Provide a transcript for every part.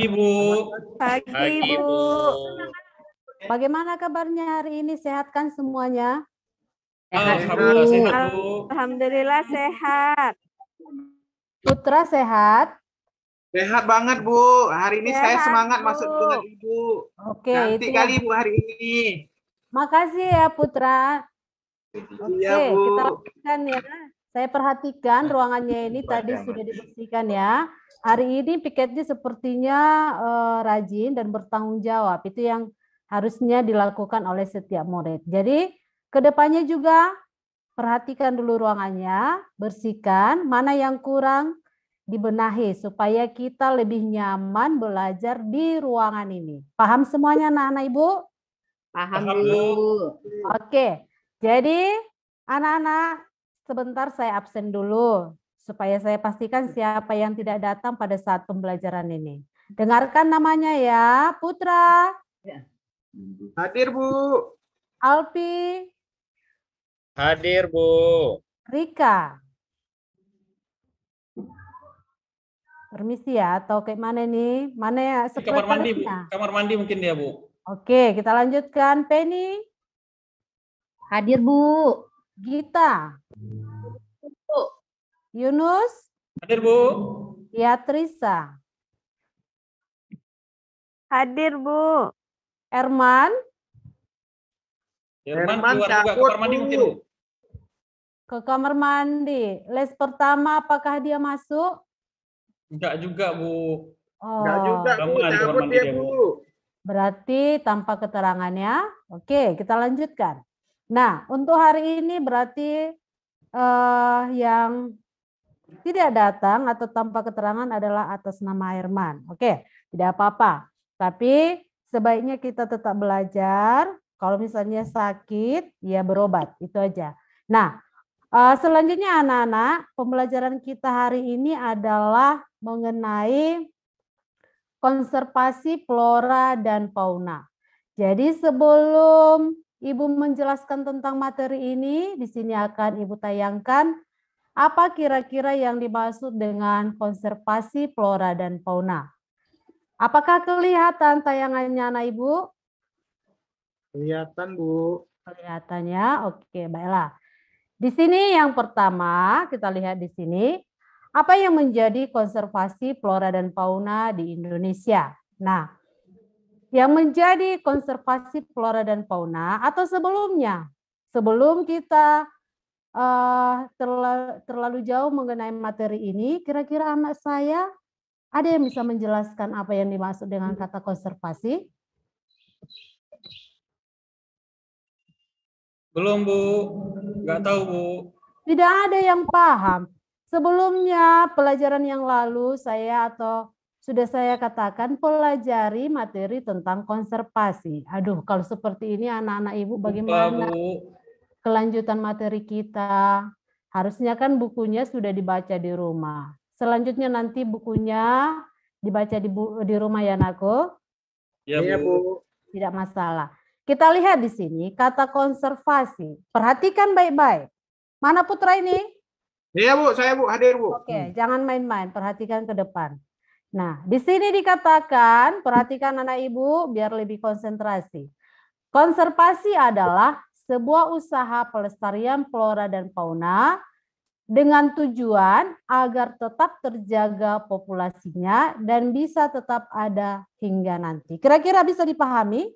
Pagi, Bu. Pagi, Bu. Bagaimana kabarnya hari ini? Sehat kan semuanya? Alhamdulillah sehat, Bu. Alhamdulillah sehat. Putra sehat? Sehat banget, Bu. Hari ini saya Sehat, semangat Bu. masuk dengan Ibu. Oke, Cantik itu kali, yang... Bu, hari ini. Makasih ya Putra. Iya, Oke, Bu. kita lanjutkan ya. Saya perhatikan ruangannya ini tadi sudah dibersihkan ya. Hari ini piketnya sepertinya rajin dan bertanggung jawab. Itu yang harusnya dilakukan oleh setiap murid. Jadi kedepannya juga perhatikan dulu ruangannya, bersihkan, mana yang kurang dibenahi supaya kita lebih nyaman belajar di ruangan ini. Paham semuanya anak-anak Ibu? Paham, Paham, Bu. Oke, jadi anak-anak sebentar saya absen dulu supaya saya pastikan siapa yang tidak datang pada saat pembelajaran ini. Dengarkan namanya ya, Putra, Hadir, Bu. Alpi, Hadir, Bu. Rika. Permisi ya, atau kayak mana nih? Mana ya Di kamar mandi, Bu. sekretariatnya? Kamar mandi mungkin dia, Bu. Oke, kita lanjutkan. Penny, Hadir, Bu. Gita, Yunus, Hadir, Bu. Beatriza, Hadir, Bu. Erman, Herman Herman keluar juga cabut, kamar mandi Bu. mungkin, Bu. ke kamar mandi. Les pertama apakah dia masuk? Enggak juga, Bu. Enggak Oh, juga, Bu. Lama di kamar Cabut mandi dia, dia, Bu. Bu. berarti tanpa keterangannya. Oke, kita lanjutkan. Nah, untuk hari ini berarti yang tidak datang atau tanpa keterangan adalah atas nama Herman. Oke, tidak apa-apa. Tapi sebaiknya kita tetap belajar. Kalau misalnya sakit, ya berobat. Itu aja. Nah, selanjutnya anak-anak, pembelajaran kita hari ini adalah mengenai konservasi flora dan fauna. Jadi sebelum Ibu menjelaskan tentang materi ini, di sini akan Ibu tayangkan apa kira-kira yang dimaksud dengan konservasi flora dan fauna. Apakah kelihatan tayangannya anak Ibu? Kelihatan, Bu. Kelihatannya, oke, baiklah. Di sini yang pertama, kita lihat di sini, apa yang menjadi konservasi flora dan fauna di Indonesia. Nah, yang menjadi konservasi flora dan fauna atau sebelumnya, sebelum kita terlalu jauh mengenai materi ini, kira-kira anak saya ada yang bisa menjelaskan apa yang dimaksud dengan kata konservasi? Belum, Bu. Enggak tahu, Bu. Tidak ada yang paham. Sebelumnya pelajaran yang lalu sudah saya katakan pelajari materi tentang konservasi. Aduh, kalau seperti ini anak-anak Ibu bagaimana Bu. kelanjutan materi kita? Harusnya kan bukunya sudah dibaca di rumah. Selanjutnya nanti bukunya dibaca di rumah ya, Anakku? Iya, Bu. Tidak masalah. Kita lihat di sini kata konservasi. Perhatikan baik-baik. Mana Putra ini? Iya, Bu. Saya, Bu. Hadir, Bu. Oke, jangan main-main. Perhatikan ke depan. Nah, di sini dikatakan, perhatikan anak Ibu biar lebih konsentrasi. Konservasi adalah sebuah usaha pelestarian flora dan fauna dengan tujuan agar tetap terjaga populasinya dan bisa tetap ada hingga nanti. Kira-kira bisa dipahami?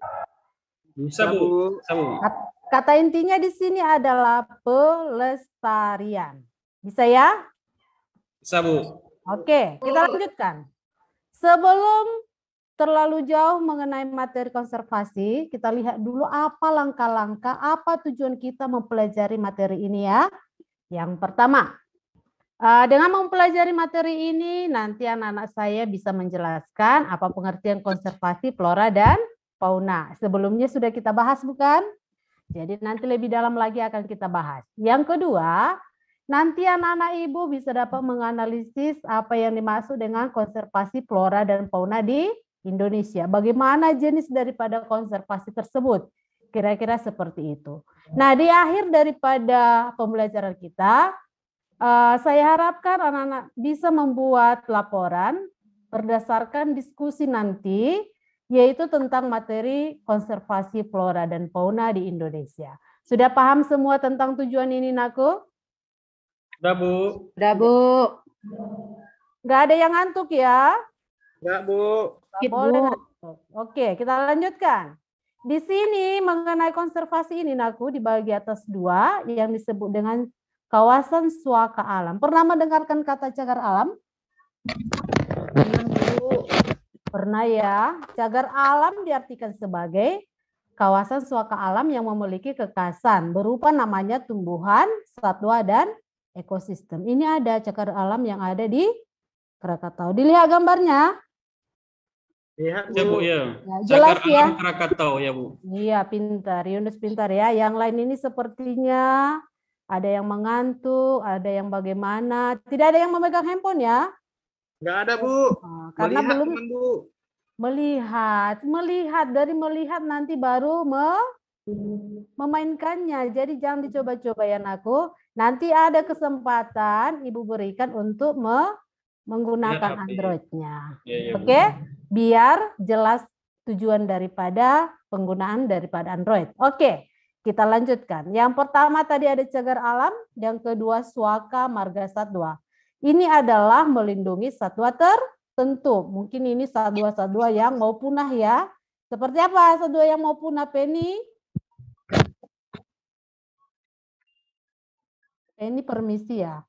Bisa, Bu. Bisa, Bu. Kata intinya di sini adalah pelestarian. Bisa ya? Bisa, Bu. Oke, kita lanjutkan. Sebelum terlalu jauh mengenai materi konservasi, kita lihat dulu apa langkah-langkah, apa tujuan kita mempelajari materi ini ya. Yang pertama, dengan mempelajari materi ini, nanti anak-anak saya bisa menjelaskan apa pengertian konservasi flora dan fauna. Sebelumnya sudah kita bahas bukan? Jadi nanti lebih dalam lagi akan kita bahas. Yang kedua, nanti anak-anak Ibu bisa dapat menganalisis apa yang dimaksud dengan konservasi flora dan fauna di Indonesia. Bagaimana jenis daripada konservasi tersebut? Kira-kira seperti itu. Nah, di akhir daripada pembelajaran kita, saya harapkan anak-anak bisa membuat laporan berdasarkan diskusi nanti, yaitu tentang materi konservasi flora dan fauna di Indonesia. Sudah paham semua tentang tujuan ini, Naku? Udah, Bu. Udah, Bu. Nggak ada yang ngantuk ya? Enggak, Bu. Nggak boleh ngantuk. Oke, kita lanjutkan. Di sini mengenai konservasi ini, Naku, di bagian atas 2 yang disebut dengan kawasan suaka alam. Pernah mendengarkan kata cagar alam? Pernah ya. Cagar alam diartikan sebagai kawasan suaka alam yang memiliki kekhasan berupa namanya tumbuhan, satwa, dan ekosistem. Ini ada cagar alam yang ada di Krakatau. Dilihat gambarnya. Lihat, Ya, Bu, Bu. ya. Ya, jelas Cagar ya. Alam Krakatau, ya, Bu. Iya, pintar. Yunus pintar ya. Yang lain ini sepertinya ada yang mengantuk, ada yang bagaimana. Tidak ada yang memegang handphone ya. Enggak ada, Bu. Karena Melihat, belum teman, Bu. melihat. Dari melihat nanti baru memainkannya. Jadi jangan dicoba-coba ya, Naku. Nanti ada kesempatan Ibu berikan untuk menggunakan HP. Android-nya. Ya, ya, Bu. Oke? Biar jelas tujuan daripada penggunaan daripada Android. Oke, kita lanjutkan. Yang pertama tadi ada cagar alam, yang kedua suaka marga satwa. Ini adalah melindungi satwa tertentu. Mungkin ini satwa-satwa yang mau punah ya. Seperti apa satwa yang mau punah, Penny? Penny permisi ya.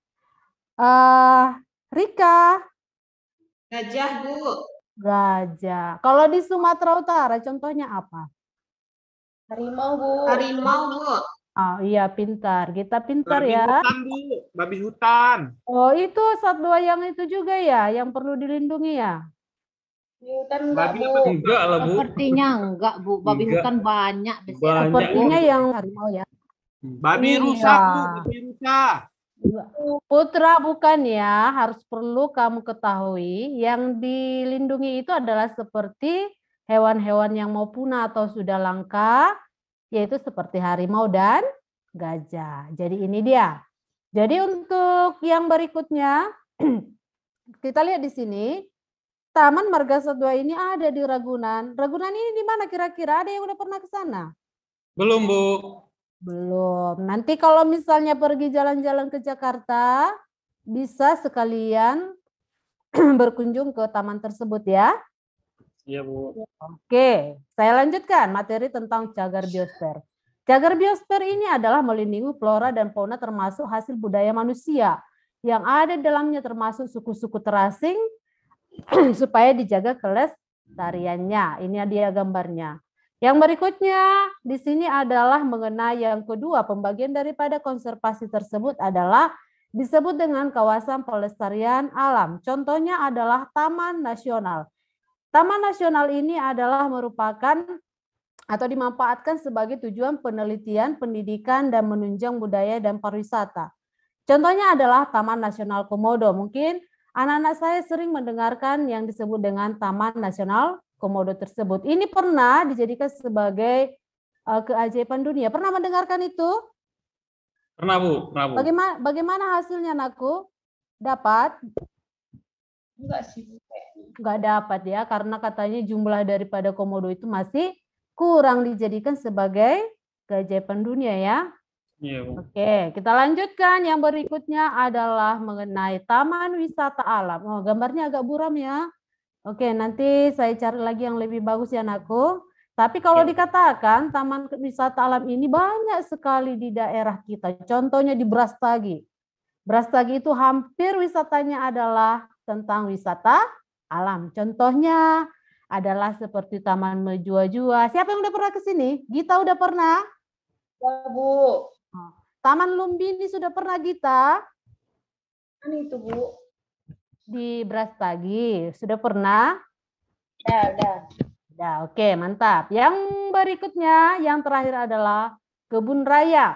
Rika. Gajah, Bu. Gajah. Kalau di Sumatera Utara contohnya apa? Harimau, Bu. Harimau, Bu. Oh iya, pintar. Kita pintar Babi ya. hutan, Bu. Babi hutan. Oh, itu satwa yang itu juga ya, yang perlu dilindungi ya? Babi apa? Enggak lah, Bu. Sepertinya enggak, Bu. Babi Enggak. hutan banyak. Banyak. Sepertinya yang harimau ya. Babi Iya. rusa, Bu. Babi rusa. Putra bukan ya, harus perlu kamu ketahui yang dilindungi itu adalah seperti hewan-hewan yang mau punah atau sudah langka, yaitu seperti harimau dan gajah. Jadi ini dia. Jadi untuk yang berikutnya, kita lihat di sini, Taman Marga Satwa ini ada di Ragunan. Ragunan ini di mana kira-kira? Ada yang udah pernah ke sana? Belum, Bu. Belum. Nanti kalau misalnya pergi jalan-jalan ke Jakarta, bisa sekalian berkunjung ke taman tersebut ya. Iya, Bu. Oke, saya lanjutkan materi tentang cagar biosfer. Cagar biosfer ini adalah melindungi flora dan fauna termasuk hasil budaya manusia yang ada di dalamnya termasuk suku-suku terasing supaya dijaga kelestariannya. Ini dia gambarnya. Yang berikutnya di sini adalah mengenai yang kedua, pembagian daripada konservasi tersebut adalah disebut dengan kawasan pelestarian alam. Contohnya adalah Taman Nasional. Taman Nasional ini adalah merupakan atau dimanfaatkan sebagai tujuan penelitian, pendidikan, dan menunjang budaya dan pariwisata. Contohnya adalah Taman Nasional Komodo. Mungkin anak-anak saya sering mendengarkan yang disebut dengan Taman Nasional Komodo tersebut. Ini pernah dijadikan sebagai keajaiban dunia. Pernah mendengarkan itu? Pernah, Bu. Pernah, Bu. Bagaimana hasilnya, Naku? Dapat? Enggak sih, Bu. Enggak dapat ya, karena katanya jumlah daripada komodo itu masih kurang dijadikan sebagai keajaiban dunia ya. Iya, Bu. Oke, kita lanjutkan. Yang berikutnya adalah mengenai Taman Wisata Alam. Oh, gambarnya agak buram ya. Oke, nanti saya cari lagi yang lebih bagus ya, Naku. Tapi kalau dikatakan Taman Wisata Alam ini banyak sekali di daerah kita. Contohnya di Brastagi. Brastagi itu hampir wisatanya adalah tentang wisata alam. Contohnya adalah seperti Taman Mejua-Jua. Siapa yang udah pernah ke sini? Gita udah pernah? Ya, Bu. Taman Lumbini sudah pernah, Gita? Kan itu, Bu. Di Brastagi. Sudah pernah? Ya, udah. Ya, oke, mantap. Yang berikutnya, yang terakhir adalah Kebun Raya.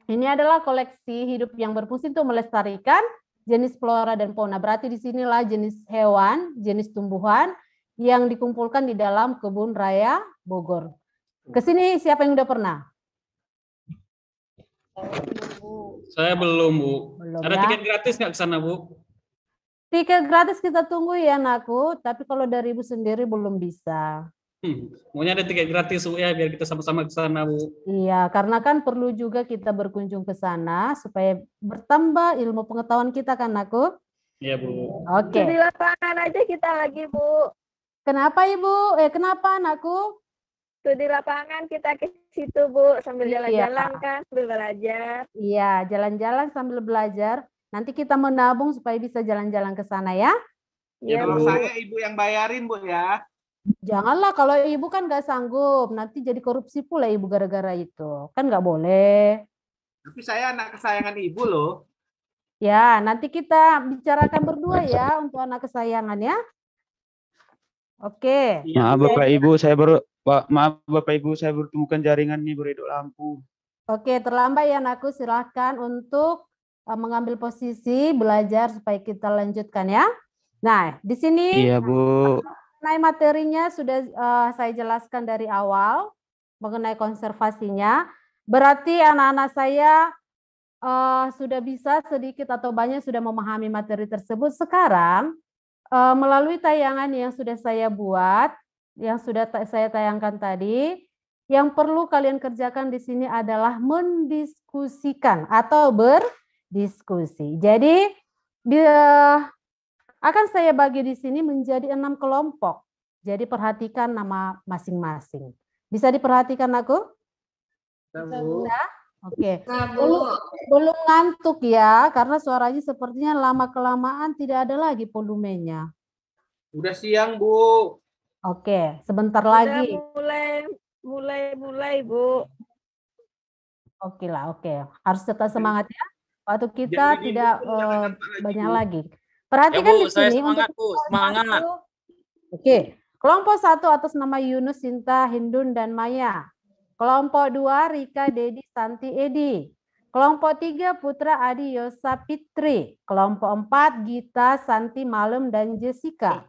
Ini adalah koleksi hidup yang berfungsi untuk melestarikan jenis flora dan fauna. Berarti di sinilah jenis hewan, jenis tumbuhan yang dikumpulkan di dalam Kebun Raya Bogor. Ke sini siapa yang udah pernah? Saya belum, Bu. Belum Ada ya? tiket gratis nggak ke sana, Bu? Tiket gratis kita tunggu ya anakku, tapi kalau dari Ibu sendiri belum bisa. Maunya ada tiket gratis Bu ya, biar kita sama-sama ke sana Bu. Iya, karena kan perlu juga kita berkunjung ke sana supaya bertambah ilmu pengetahuan kita kan aku. Iya Bu. Oke. Di lapangan aja kita lagi, Bu. Kenapa Ibu? Kenapa anakku? Tuh di lapangan kita ke situ, Bu, sambil Iya. jalan-jalan kan, sambil belajar. Iya, jalan-jalan sambil belajar. Nanti kita menabung supaya bisa jalan-jalan ke sana ya. Iya, Kalau Bu. saya ibu yang bayarin, Bu ya. Janganlah kalau Ibu kan nggak sanggup, nanti jadi korupsi pula Ibu gara-gara itu. Kan nggak boleh. Tapi saya anak kesayangan ibu loh. Ya, nanti kita bicarakan berdua ya untuk anak kesayangan ya. Oke. Iya, Maaf Bapak Ibu, maaf Bapak Ibu, saya baru temukan jaringan nih beredok lampu. Oke, terlambat ya anakku. Silahkan untuk mengambil posisi belajar supaya kita lanjutkan ya. Nah, di sini Iya Bu. mengenai materinya sudah saya jelaskan dari awal mengenai konservasinya. Berarti anak-anak saya sudah bisa sedikit atau banyak sudah memahami materi tersebut. Sekarang melalui tayangan yang sudah saya buat, yang sudah saya tayangkan tadi, yang perlu kalian kerjakan di sini adalah mendiskusikan atau berdiskusi. Jadi akan saya bagi di sini menjadi 6 kelompok. Jadi perhatikan nama masing-masing. Bisa diperhatikan aku? Bu. Oke. Belum ngantuk ya, karena suaranya sepertinya lama-kelamaan tidak ada lagi volumenya. Udah siang, Bu. Oke, sebentar lagi. mulai, Bu. Oke lah, oke. Harus tetap semangat ya. Waktu kita Jangan tidak ribut, jangan nampak lagi, banyak Bu. lagi. Perhatikan Ya, Bu, di saya sini semangat, Bu, semangat. Oke, kelompok 1 atas nama Yunus, Sinta, Hindun, dan Maya. Kelompok 2 Rika, Dedi, Santi, Edi. Kelompok 3 Putra, Adi, Yosa, Fitri. Kelompok 4 Gita, Santi, Malem, dan Jessica.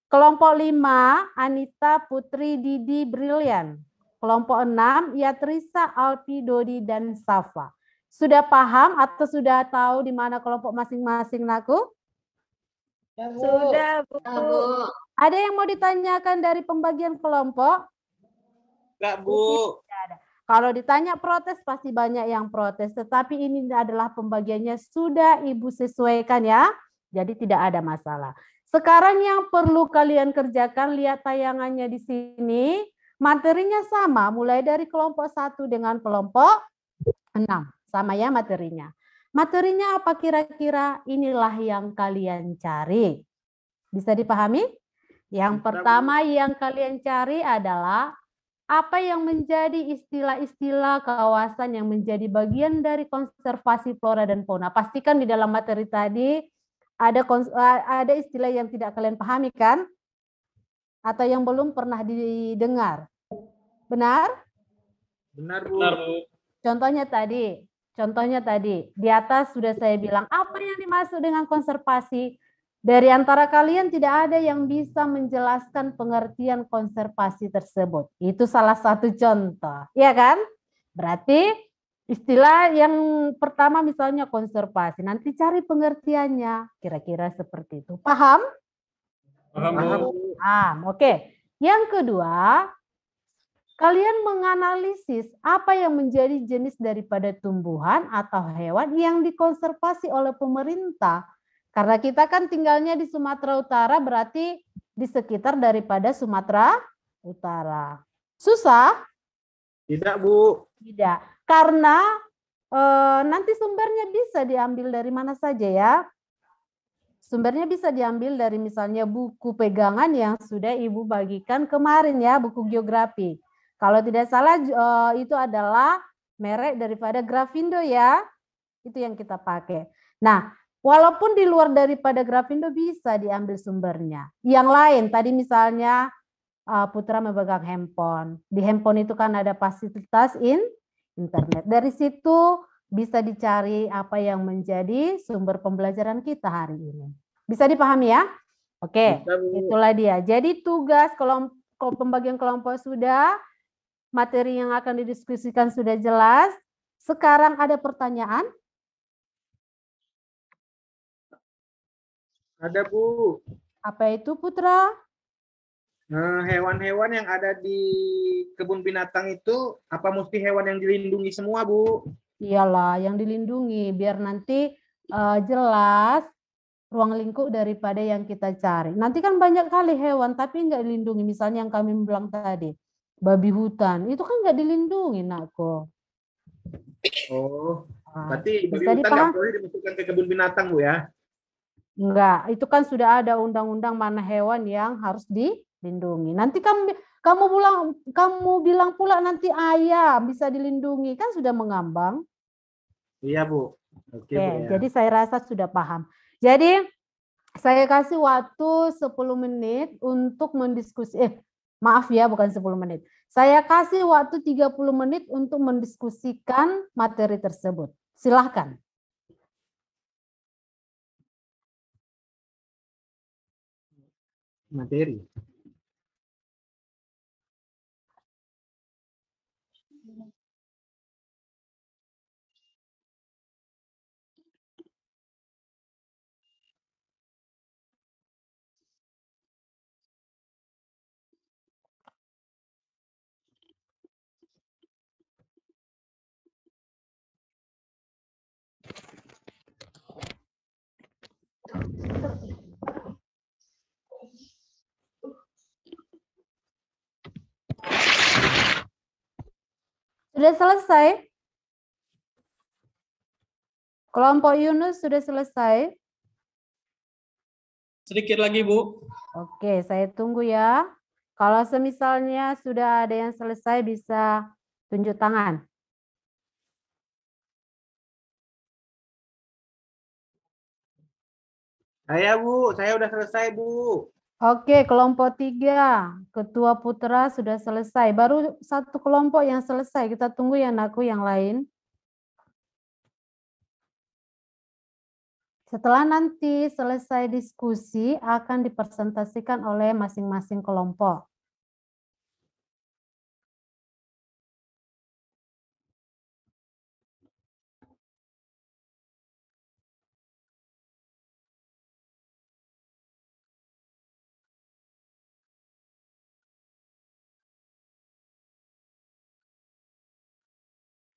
Kelompok 5 Anita, Putri, Didi, Brilian. Kelompok 6 Yatrisa, Alpi, Dodi, dan Safa. Sudah paham atau sudah tahu di mana kelompok masing-masing naku? Ya, Bu. Sudah, Bu. Ada yang mau ditanyakan dari pembagian kelompok? Enggak, Bu. Kalau ditanya protes pasti banyak yang protes, tetapi ini adalah pembagiannya sudah Ibu sesuaikan ya. Jadi tidak ada masalah. Sekarang yang perlu kalian kerjakan, lihat tayangannya di sini. Materinya sama, mulai dari kelompok 1 dengan kelompok 6. Sama ya materinya. Materinya apa kira-kira? Inilah yang kalian cari. Bisa dipahami? Yang pertama yang kalian cari adalah apa yang menjadi istilah-istilah kawasan yang menjadi bagian dari konservasi flora dan fauna. Pastikan di dalam materi tadi ada istilah yang tidak kalian pahami kan? Atau yang belum pernah didengar. Benar? Benar, Bu. Benar Bu. Contohnya tadi, di atas sudah saya bilang apa yang dimaksud dengan konservasi. Dari antara kalian tidak ada yang bisa menjelaskan pengertian konservasi tersebut. Itu salah satu contoh, ya kan? Berarti istilah yang pertama misalnya konservasi, nanti cari pengertiannya, kira-kira seperti itu. Paham? Paham Bu. Paham, oke. Yang kedua, kalian menganalisis apa yang menjadi jenis daripada tumbuhan atau hewan yang dikonservasi oleh pemerintah. Karena kita kan tinggalnya di Sumatera Utara, berarti di sekitar daripada Sumatera Utara. Susah? Tidak, Bu. Tidak. Karena nanti sumbernya bisa diambil dari mana saja ya. Sumbernya bisa diambil dari misalnya buku pegangan yang sudah Ibu bagikan kemarin ya, buku geografi. Kalau tidak salah itu adalah merek daripada Grafindo ya. Itu yang kita pakai. Nah, walaupun di luar daripada Grafindo bisa diambil sumbernya. Yang lain tadi misalnya Putra memegang handphone. Di handphone itu kan ada fasilitas internet. Dari situ bisa dicari apa yang menjadi sumber pembelajaran kita hari ini. Bisa dipahami ya? Oke, itulah dia. Jadi tugas pembagian kelompok sudah, materi yang akan didiskusikan sudah jelas. Sekarang ada pertanyaan? Ada Bu. Apa itu Putra? Hewan-hewan yang ada di kebun binatang itu apa mesti hewan yang dilindungi semua, Bu? Iyalah, yang dilindungi biar nanti jelas ruang lingkup daripada yang kita cari. Nanti kan banyak kali hewan tapi nggak dilindungi. Misalnya yang kami bilang tadi, babi hutan, itu kan nggak dilindungi, nakku. Oh, Nah, berarti babi bisa hutan nggak dipaham? boleh dimasukkan ke kebun binatang, Bu ya? Enggak, itu kan sudah ada undang-undang mana hewan yang harus dilindungi. Nanti kamu bilang pula nanti ayam bisa dilindungi, kan sudah mengambang. Iya, Bu. Oke, Bu Oke, ya. jadi saya rasa sudah paham. Jadi saya kasih waktu 10 menit untuk maaf ya, bukan 10 menit. Saya kasih waktu 30 menit untuk mendiskusikan materi tersebut. Silahkan. Materi. Sudah selesai? Kelompok Yunus sudah selesai? Sedikit lagi, Bu. Oke, saya tunggu ya. Kalau semisalnya sudah ada yang selesai bisa tunjuk tangan. Saya udah selesai, Bu. Oke, kelompok 3, Ketua Putra sudah selesai. Baru satu kelompok yang selesai. Kita tunggu ya, Naku, yang lain. Setelah nanti selesai diskusi, akan dipresentasikan oleh masing-masing kelompok.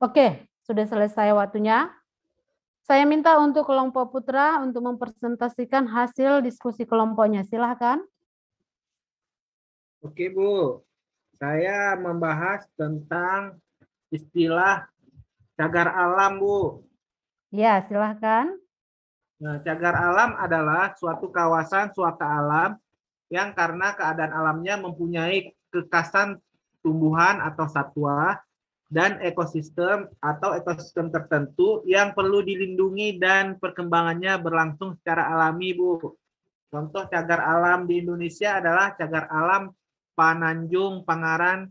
Oke, sudah selesai waktunya. Saya minta untuk kelompok putra untuk mempresentasikan hasil diskusi kelompoknya. Silahkan. Oke, Bu. Saya membahas tentang istilah cagar alam, Bu. Ya, silahkan. Nah, cagar alam adalah suatu kawasan suaka alam yang karena keadaan alamnya mempunyai kekasan tumbuhan atau satwa dan ekosistem atau ekosistem tertentu yang perlu dilindungi dan perkembangannya berlangsung secara alami, Bu. Contoh cagar alam di Indonesia adalah cagar alam Pananjung Pangaran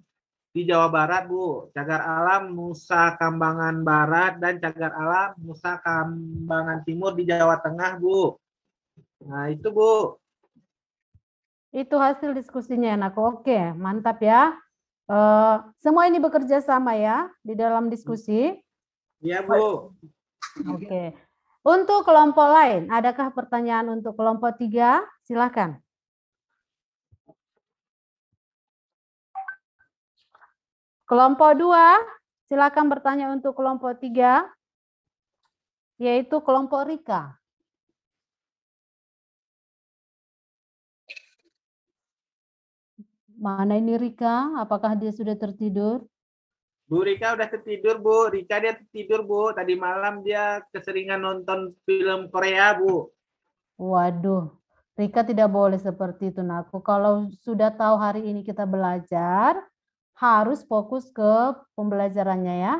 di Jawa Barat, Bu. Cagar alam Nusa Kambangan Barat dan cagar alam Nusa Kambangan Timur di Jawa Tengah, Bu. Nah, itu, Bu. Itu hasil diskusinya, Naku. Oke, mantap ya. Semua ini bekerja sama ya di dalam diskusi. Iya, Bu. Oke. Untuk kelompok lain, adakah pertanyaan untuk kelompok 3? Silakan. Kelompok 2, silakan bertanya untuk kelompok 3, yaitu kelompok Rika. Mana ini Rika? Apakah dia sudah tertidur? Bu Rika udah tertidur, Bu. Rika dia tertidur, Bu. Tadi malam dia keseringan nonton film Korea, Bu. Waduh, Rika tidak boleh seperti itu, Naku. Kalau sudah tahu hari ini kita belajar, harus fokus ke pembelajarannya ya.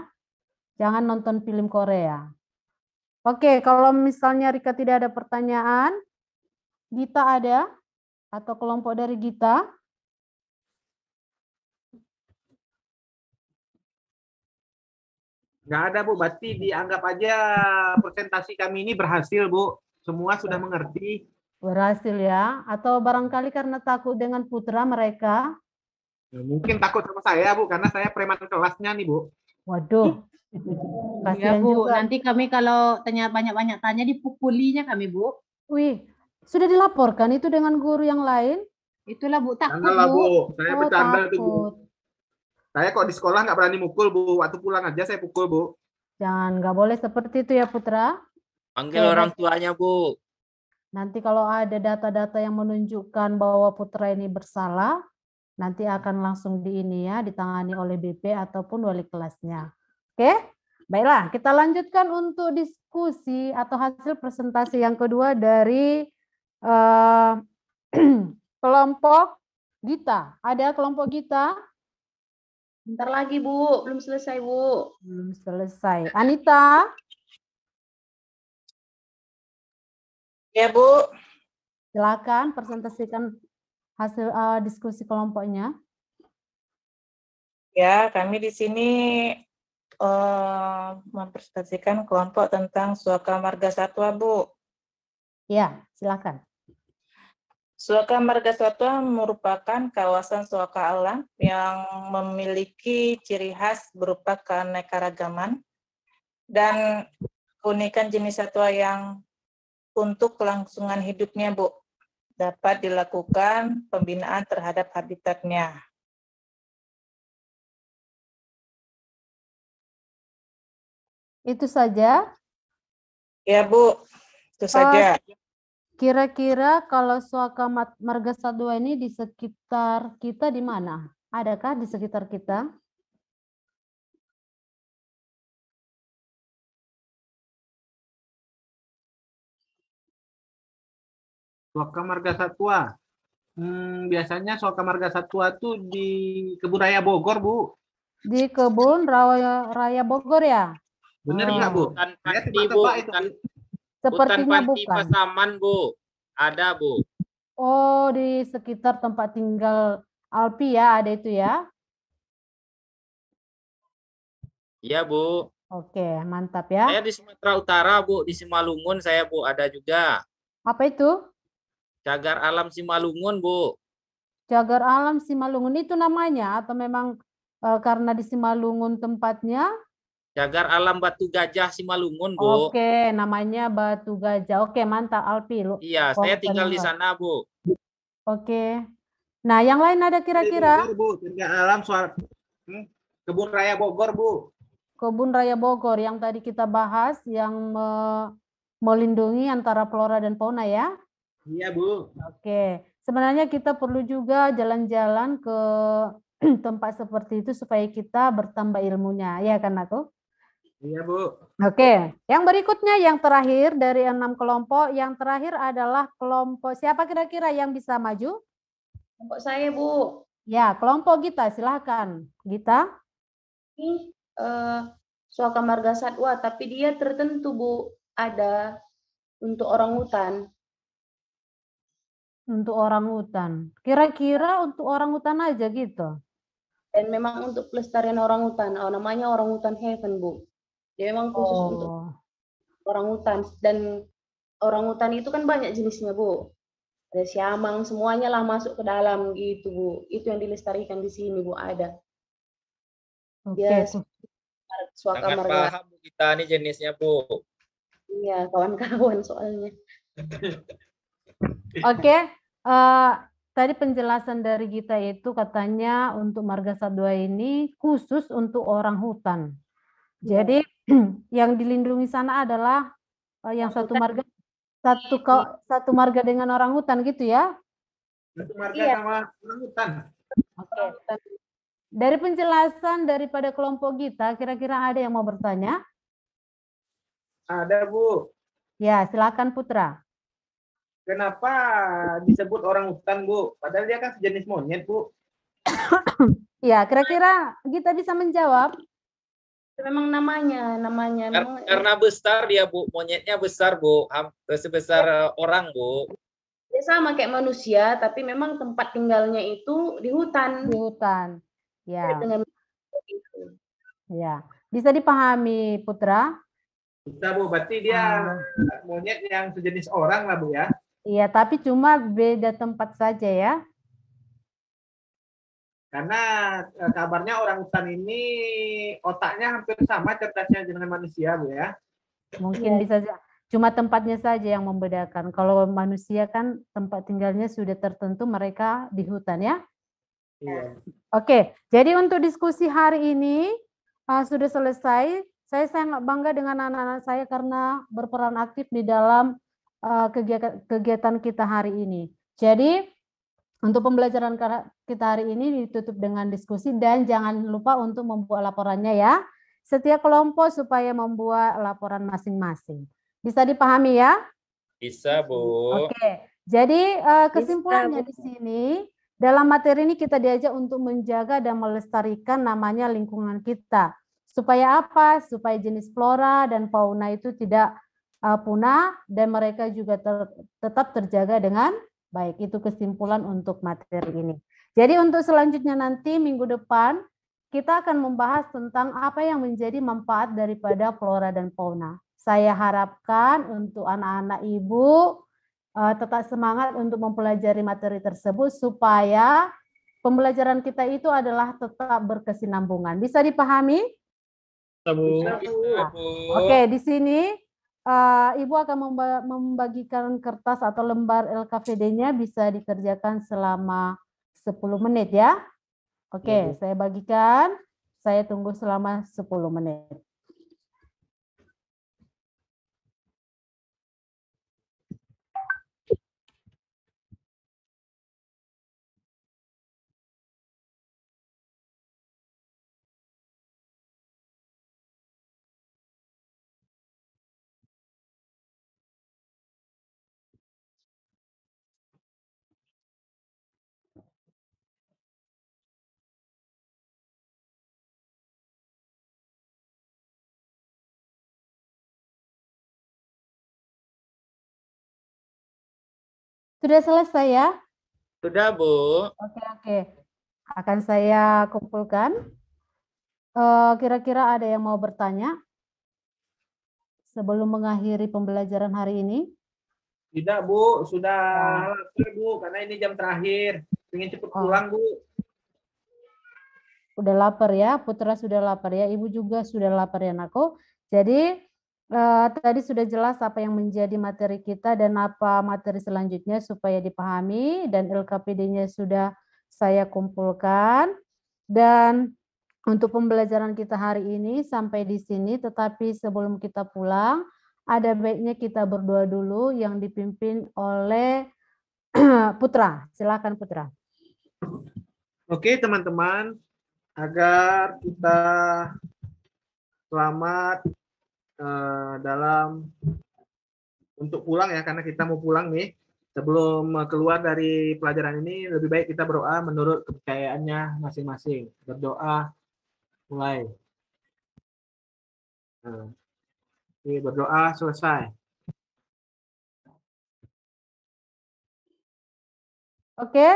Jangan nonton film Korea. Oke, kalau misalnya Rika tidak ada pertanyaan, Gita ada? Atau kelompok dari Gita? Nggak ada, Bu. Berarti dianggap aja presentasi kami ini berhasil, Bu. Semua sudah mengerti. Berhasil ya? Atau barangkali karena takut dengan putra mereka? Ya, mungkin takut sama saya, Bu, karena saya preman kelasnya nih, Bu. Waduh, Ya kasihan Bu, juga. nanti kami kalau tanya banyak-banyak tanya dipukulinya kami Bu. Wih, Sudah dilaporkan itu dengan guru yang lain? Itulah Bu, takut Janganlah, Bu. Bu. Saya Oh, bercanda tuh, Bu. takut. Saya kok di sekolah nggak berani mukul, Bu. Waktu pulang aja saya pukul, Bu. Jangan, nggak boleh seperti itu ya Putra. Panggil Oke, orang baik. tuanya, Bu. Nanti kalau ada data-data yang menunjukkan bahwa Putra ini bersalah, nanti akan langsung di ini ya, ditangani oleh BP ataupun wali kelasnya. Oke, baiklah kita lanjutkan untuk diskusi atau hasil presentasi yang kedua dari kelompok Gita. Ada kelompok Gita? Bentar lagi Bu, belum selesai Bu. Belum selesai. Anita? Ya, Bu. Silakan presentasikan hasil diskusi kelompoknya. Ya, kami di sini mempresentasikan kelompok tentang Suaka Marga Satwa, Bu. Ya, silakan. Suaka Marga Satwa merupakan kawasan suaka alam yang memiliki ciri khas berupa keanekaragaman dan keunikan jenis satwa yang untuk kelangsungan hidupnya, Bu, dapat dilakukan pembinaan terhadap habitatnya. Itu saja. Ya, Bu, itu saja. Kira-kira kalau Suaka Marga Satwa ini di sekitar kita di mana? Adakah di sekitar kita? Suaka Marga Satwa. Biasanya Suaka Marga Satwa tuh di Kebun Raya Bogor, Bu. Di Kebun Raya Bogor ya? Bener nggak, Bu? Hutan Saya Panti, Bu. tebak-tebak itu, Bu. Hutan Sepertinya Panti bukan. Pasaman, Bu. Ada, Bu. Oh, di sekitar tempat tinggal Alpi ya, ada itu ya? Iya, Bu. Oke, mantap ya. Saya di Sumatera Utara, Bu. Di Simalungun saya, Bu. Ada juga. Apa itu? Cagar Alam Simalungun, Bu. Cagar Alam Simalungun itu namanya atau memang karena di Simalungun tempatnya? Cagar Alam Batu Gajah Simalungun, Bu. Oke, namanya Batu Gajah. Oke, mantap Alpi. Iya, saya tinggal di sana, Bu. Oke. Nah, yang lain ada kira-kira? Bogor, Bu. Cagar Alam Kebun Raya Bogor, Bu. Kebun Raya Bogor yang tadi kita bahas yang melindungi antara flora dan fauna ya? Iya, Bu. Oke. Sebenarnya kita perlu juga jalan-jalan ke tempat seperti itu supaya kita bertambah ilmunya, ya kan aku? Iya, Bu. Oke, yang berikutnya yang terakhir dari 6 kelompok, yang terakhir adalah kelompok siapa kira-kira yang bisa maju? Kelompok saya Bu. Ya, kelompok Gita, silahkan. Gita? Ini Suaka Marga Satwa, tapi dia tertentu Bu, ada untuk orang hutan. Untuk orang hutan. Kira-kira untuk orang hutan aja gitu? Dan memang untuk pelestarian orang hutan, namanya orang hutan heaven Bu. Dia memang khusus untuk orang hutan, dan orang hutan itu kan banyak jenisnya Bu. Ada siamang, semuanya lah masuk ke dalam gitu Bu. Itu yang dilestarikan di sini Bu, ada. Oke. Dia Suaka Sangat Marga. paham, Bu, kita ini jenisnya, Bu. Iya, kawan-kawan soalnya. Oke, tadi penjelasan dari Gita itu katanya untuk Marga Satwa ini khusus untuk orang hutan. Jadi yang dilindungi sana adalah yang satu marga dengan orang hutan gitu ya? Satu marga sama orang hutan. Oke. Dari penjelasan daripada kelompok Gita, kira-kira ada yang mau bertanya? Ada, Bu. Ya, silakan Putra. Kenapa disebut orang hutan, Bu? Padahal dia kan sejenis monyet, Bu. Ya, kira-kira Gita bisa menjawab? Memang namanya memang Karena besar dia, Bu. Monyetnya besar, Bu. Hampir sebesar orang, Bu. dia sama kayak manusia, tapi memang tempat tinggalnya itu di hutan. Di hutan. Ya. Dengan Ya. Bisa dipahami, Putra? Bisa, Bu. Berarti dia monyet yang sejenis orang lah, Bu ya. Iya, tapi cuma beda tempat saja ya. Karena kabarnya orang hutan ini otaknya hampir sama cerdasnya dengan manusia, Bu ya. Mungkin bisa Cuma tempatnya saja yang membedakan. Kalau manusia kan tempat tinggalnya sudah tertentu, mereka di hutan ya. Iya. Oke, jadi untuk diskusi hari ini sudah selesai. Saya sangat bangga dengan anak-anak saya karena berperan aktif di dalam kegiatan kita hari ini. Jadi untuk pembelajaran kita hari ini ditutup dengan diskusi dan jangan lupa untuk membuat laporannya ya. Setiap kelompok supaya membuat laporan masing-masing. Bisa dipahami ya? Bisa, Bu. Oke, jadi kesimpulannya di sini dalam materi ini kita diajak untuk menjaga dan melestarikan namanya lingkungan kita. Supaya apa? Supaya jenis flora dan fauna itu tidak punah dan mereka juga tetap terjaga dengan baik. Itu kesimpulan untuk materi ini. Jadi untuk selanjutnya nanti minggu depan kita akan membahas tentang apa yang menjadi manfaat daripada flora dan fauna. Saya harapkan untuk anak-anak Ibu tetap semangat untuk mempelajari materi tersebut supaya pembelajaran kita itu adalah tetap berkesinambungan. Bisa dipahami? Bisa, Bu. Bisa, Bu. Oke, di sini Ibu akan membagikan kertas atau lembar LKVD-nya bisa dikerjakan selama 10 menit ya. Oke, saya bagikan. Saya tunggu selama 10 menit. Sudah selesai ya? Sudah, Bu. Oke. Akan saya kumpulkan. Kira-kira ada yang mau bertanya sebelum mengakhiri pembelajaran hari ini? Tidak, Bu. Sudah lapar, Bu. Karena ini jam terakhir. Ingin cepat pulang, Bu. Udah lapar ya, Putra sudah lapar ya, Ibu juga sudah lapar ya, Nako. Jadi tadi sudah jelas apa yang menjadi materi kita dan apa materi selanjutnya supaya dipahami dan LKPD-nya sudah saya kumpulkan. Dan untuk pembelajaran kita hari ini sampai di sini, tetapi sebelum kita pulang, ada baiknya kita berdoa dulu yang dipimpin oleh Putra. Silakan Putra. Oke, teman-teman. Agar kita selamat dalam untuk pulang ya, karena kita mau pulang nih. Sebelum keluar dari pelajaran ini, lebih baik kita berdoa menurut kepercayaannya masing-masing. Berdoa mulai. Ini berdoa selesai. Oke,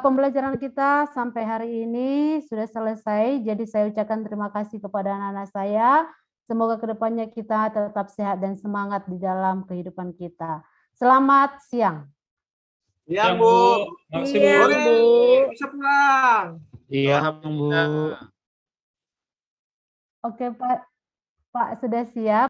pembelajaran kita sampai hari ini sudah selesai. Jadi saya ucapkan terima kasih kepada anak-anak saya. Semoga kedepannya kita tetap sehat dan semangat di dalam kehidupan kita. Selamat siang. Siang, Bu. Makasih, Bu. Bisa pulang. Iya, Bu. Oke, Pak. Pak sudah siap.